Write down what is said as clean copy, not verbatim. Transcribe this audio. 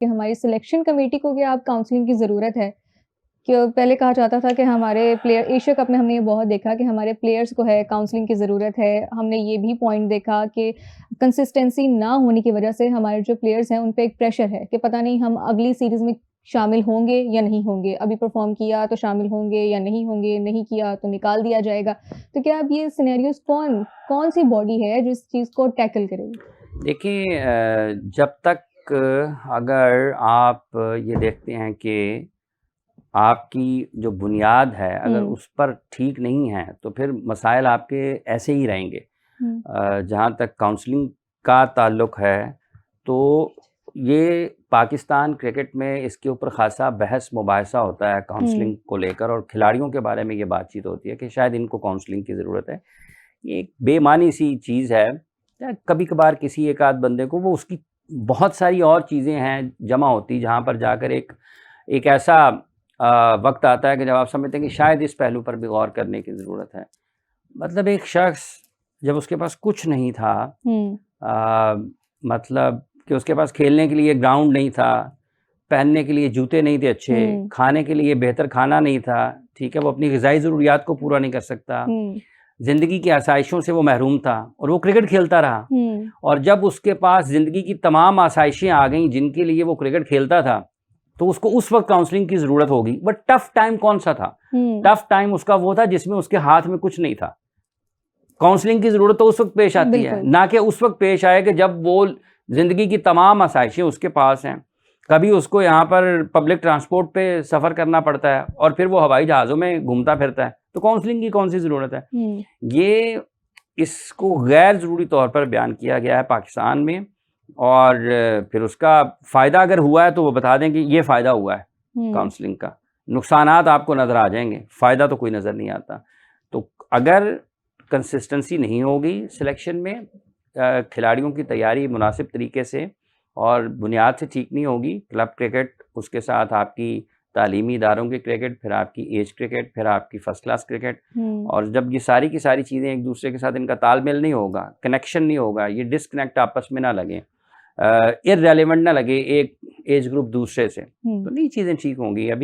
کہ ہماری selection committee کو کیا اب کاؤنسلنگ کی ضرورت ہے؟ کہ پہلے کہا جاتا تھا کہ ہمارے پلیئر ایشیا کپ میں ہم نے یہ بہت دیکھا کہ ہمارے پلیئرز کو ہے کاؤنسلنگ کی ضرورت ہے. ہم نے یہ بھی پوائنٹ دیکھا کہ کنسسٹنسی نہ ہونے کی وجہ سے ہمارے جو پلیئرز ہیں ان پہ ایک پریشر ہے کہ پتہ نہیں ہم اگلی سیریز میں شامل ہوں گے یا نہیں ہوں گے. ابھی پرفارم کیا تو شامل ہوں گے یا نہیں ہوں گے, نہیں کیا تو نکال دیا جائے گا. تو کیا اب یہ سینیریوز کون سی باڈی ہے جو اس چیز کو ٹیکل کرے گی؟ دیکھیں, جب تک اگر آپ یہ دیکھتے ہیں کہ آپ کی جو بنیاد ہے اگر اس پر ٹھیک نہیں ہے تو پھر مسائل آپ کے ایسے ہی رہیں گے. جہاں تک کاؤنسلنگ کا تعلق ہے تو یہ پاکستان کرکٹ میں اس کے اوپر خاصا بحث مباحثہ ہوتا ہے کاؤنسلنگ کو لے کر, اور کھلاڑیوں کے بارے میں یہ بات چیت ہوتی ہے کہ شاید ان کو کاؤنسلنگ کی ضرورت ہے. یہ ایک بے معنی سی چیز ہے. کبھی کبھار کسی ایک آدھ بندے کو وہ اس کی بہت ساری اور چیزیں ہیں جمع ہوتی جہاں پر جا کر ایک ایسا وقت آتا ہے کہ جب آپ سمجھتے ہیں کہ شاید اس پہلو پر بھی غور کرنے کی ضرورت ہے. مطلب ایک شخص جب اس کے پاس کچھ نہیں تھا, مطلب کہ اس کے پاس کھیلنے کے لیے گراؤنڈ نہیں تھا, پہننے کے لیے جوتے نہیں تھے اچھے, کھانے کے لیے بہتر کھانا نہیں تھا, ٹھیک ہے, وہ اپنی غذائی ضروریات کو پورا نہیں کر سکتا, زندگی کی آسائشوں سے وہ محروم تھا اور وہ کرکٹ کھیلتا رہا. اور جب اس کے پاس زندگی کی تمام آسائشیں آ گئیں جن کے لیے وہ کرکٹ کھیلتا تھا تو اس کو اس وقت کاؤنسلنگ کی ضرورت ہوگی. بٹ ٹف ٹائم کون سا تھا؟ ٹف ٹائم اس کا وہ تھا جس میں اس کے ہاتھ میں کچھ نہیں تھا. کاؤنسلنگ کی ضرورت تو اس وقت پیش آتی ہے, نہ کہ اس وقت پیش آئے کہ جب وہ زندگی کی تمام آسائشیں اس کے پاس ہیں. کبھی اس کو یہاں پر پبلک ٹرانسپورٹ پہ سفر کرنا پڑتا ہے اور پھر وہ ہوائی جہازوں میں گھومتا پھرتا ہے, تو کاؤنسلنگ کی کون سی ضرورت ہے؟ یہ اس کو غیر ضروری طور پر بیان کیا گیا ہے پاکستان میں, اور پھر اس کا فائدہ اگر ہوا ہے تو وہ بتا دیں کہ یہ فائدہ ہوا ہے کاؤنسلنگ کا. نقصانات آپ کو نظر آ جائیں گے, فائدہ تو کوئی نظر نہیں آتا. تو اگر کنسسٹنسی نہیں ہوگی سلیکشن میں, کھلاڑیوں کی تیاری مناسب طریقے سے اور بنیاد سے ٹھیک نہیں ہوگی, کلب کرکٹ, اس کے ساتھ آپ کی تعلیمی اداروں کی کرکٹ, پھر آپ کی ایج کرکٹ, پھر آپ کی فرسٹ کلاس کرکٹ, اور جب یہ ساری کی ساری چیزیں ایک دوسرے کے ساتھ ان کا تال میل نہیں ہوگا, کنیکشن نہیں ہوگا, یہ ڈسکنیکٹ آپس میں نہ لگیں, ارریلیونٹ نہ لگے ایک ایج گروپ دوسرے سے, تو نہیں چیزیں ٹھیک ہوں گی. ابھی